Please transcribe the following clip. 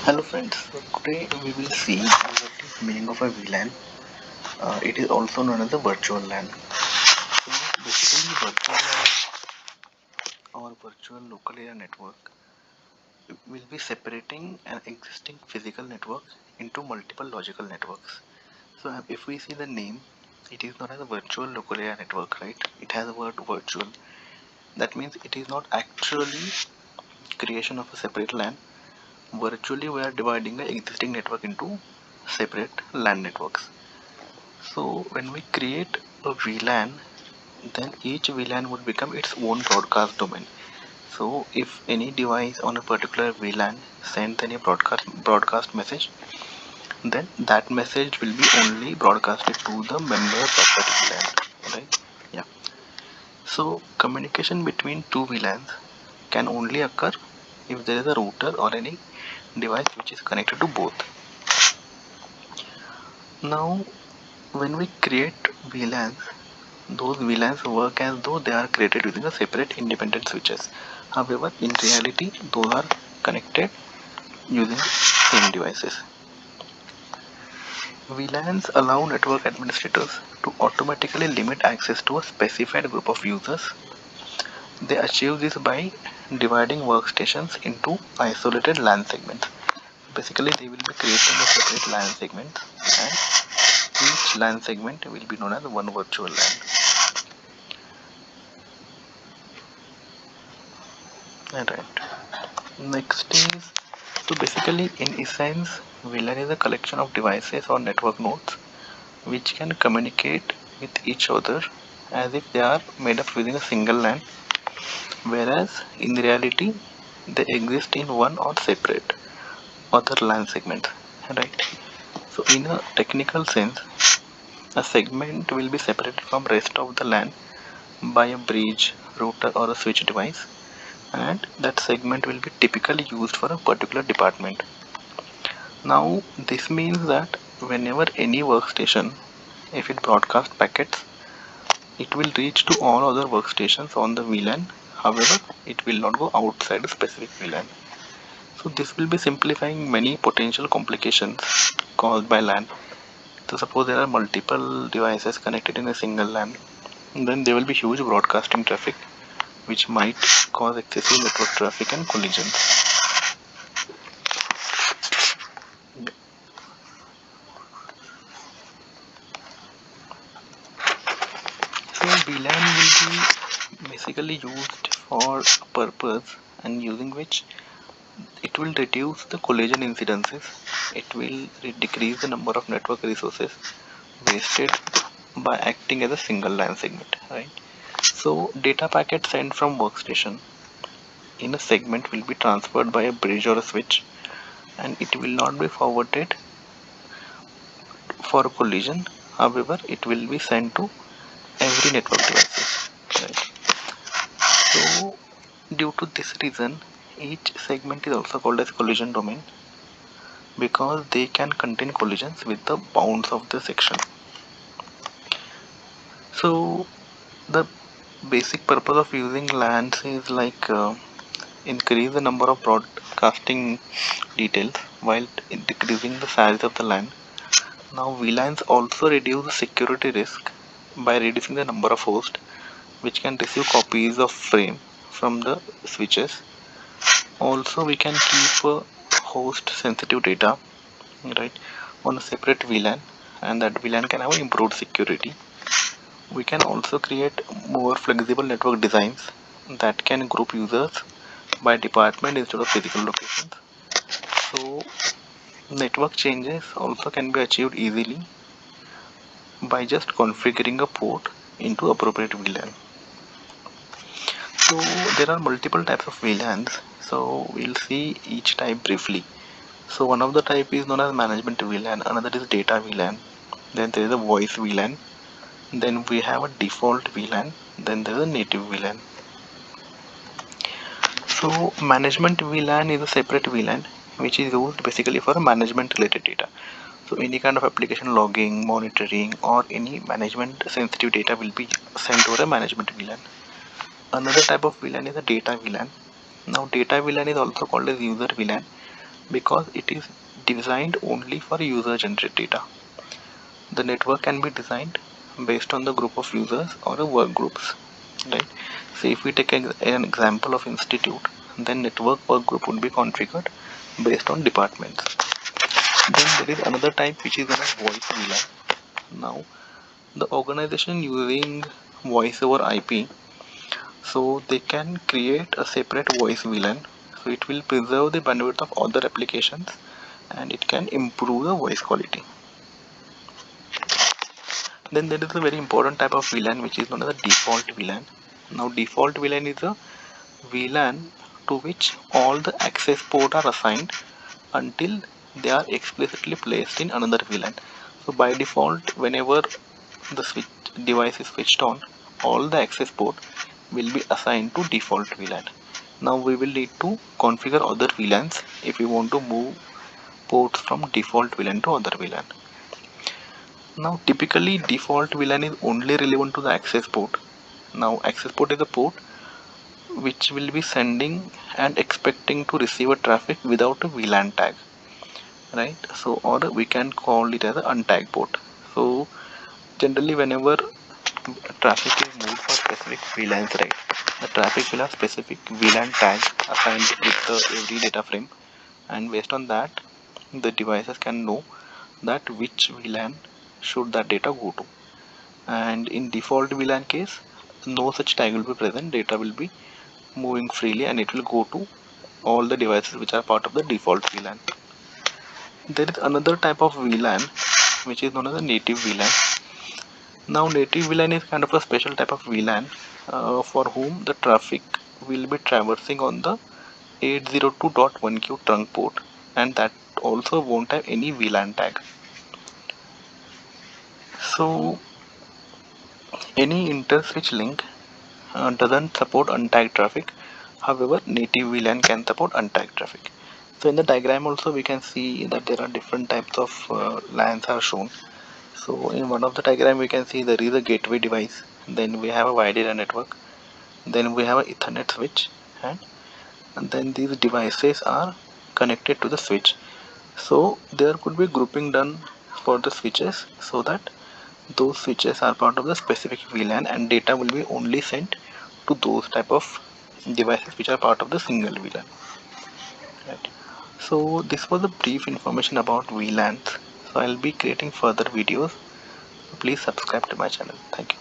Hello friends, so today we will see what is meaning of a VLAN. It is also known as a virtual LAN. So basically virtual LAN or virtual local area network will be separating an existing physical network into multiple logical networks. So if we see the name, it is known as a virtual local area network, right? It has a word virtual. That means it is not actually creation of a separate LAN. Virtually we are dividing the existing network into separate LAN networks. So when we create a VLAN, then each VLAN would become its own broadcast domain. So if any device on a particular VLAN sends any broadcast message, then that message will be only broadcasted to the members of that VLAN. Right? Yeah. So communication between two VLANs can only occur if there is a router or any device which is connected to both. Now when we create VLANs, those VLANs work as though they are created using a separate independent switches. However, in reality, those are connected using same devices. VLANs allow network administrators to automatically limit access to a specified group of users. They achieve this by dividing workstations into isolated LAN segments. Basically, they will be creating a separate LAN segment, and each LAN segment will be known as one virtual LAN. Alright. Next is, so basically in essence, VLAN is a collection of devices or network nodes which can communicate with each other as if they are made up using a single LAN, whereas in reality they exist in one or separate other LAN segments. Right. So in a technical sense, a segment will be separated from rest of the LAN by a bridge, router or a switch device, and that segment will be typically used for a particular department. Now this means that whenever any workstation, if it broadcasts packets, it will reach to all other workstations on the VLAN. However, it will not go outside a specific VLAN. So this will be simplifying many potential complications caused by LAN. So suppose there are multiple devices connected in a single LAN, then there will be huge broadcasting traffic which might cause excessive network traffic and collisions. So VLAN will be basically used for a purpose and using which it will reduce the collision incidences. It will decrease the number of network resources wasted by acting as a single LAN segment, right? So data packets sent from workstation in a segment will be transferred by a bridge or a switch, and it will not be forwarded for a collision. However, it will be sent to every network devices, right? So due to this reason, each segment is also called as collision domain because they can contain collisions with the bounds of the section. So the basic purpose of using LANs is like increase the number of broadcasting details while decreasing the size of the LAN. Now VLANs also reduce the security risk by reducing the number of hosts which can receive copies of frame from the switches. Also we can keep host sensitive data, right, on a separate VLAN, and that VLAN can have improved security. We can also create more flexible network designs that can group users by department instead of physical locations. So network changes also can be achieved easily by just configuring a port into appropriate VLAN. So there are multiple types of VLANs. So we'll see each type briefly. So one of the type is known as management VLAN, another is data VLAN, then there is a voice VLAN, then we have a default VLAN, then there is a native VLAN. So management VLAN is a separate VLAN which is used basically for management related data. So any kind of application logging, monitoring or any management sensitive data will be sent over a management VLAN. Another type of VLAN is a data VLAN. Now data VLAN is also called as user VLAN. because it is designed only for user generated data. The network can be designed based on the group of users or a work groups, right? So if we take an example of institute, then network work group would be configured based on departments. Then there is another type which is known as voice VLAN. Now the organization using voice over IP, so they can create a separate voice VLAN. So it will preserve the bandwidth of other applications and it can improve the voice quality. Then there is a very important type of VLAN which is known as a default VLAN. Now default VLAN is a VLAN to which all the access ports are assigned until they are explicitly placed in another VLAN. So by default, whenever the device is switched on, all the access port will be assigned to default VLAN. Now we will need to configure other VLANs if we want to move ports from default VLAN to other VLAN. Now typically default VLAN is only relevant to the access port. Now access port is a port which will be sending and expecting to receive a traffic without a VLAN tag, right? So or we can call it as an untagged port. So generally whenever traffic is moved for specific VLANs, right, the traffic will have specific VLAN tag assigned with every data frame, and based on that the devices can know that which VLAN should that data go to. And in default VLAN case, no such tag will be present, data will be moving freely and it will go to all the devices which are part of the default VLAN. There is another type of VLAN which is known as a native VLAN. Now native VLAN is kind of a special type of VLAN for whom the traffic will be traversing on the 802.1q trunk port, and that also won't have any VLAN tag. So any inter-switch link doesn't support untagged traffic. However, native VLAN can support untagged traffic. So in the diagram also we can see that there are different types of LANs are shown. So in one of the diagram we can see there is a gateway device, then we have a wide area network, then we have a Ethernet switch, and then these devices are connected to the switch. So there could be grouping done for the switches so that those switches are part of the specific VLAN and data will be only sent to those type of devices which are part of the single VLAN. Right. So this was a brief information about VLANs. So I'll be creating further videos. So please subscribe to my channel. Thank you.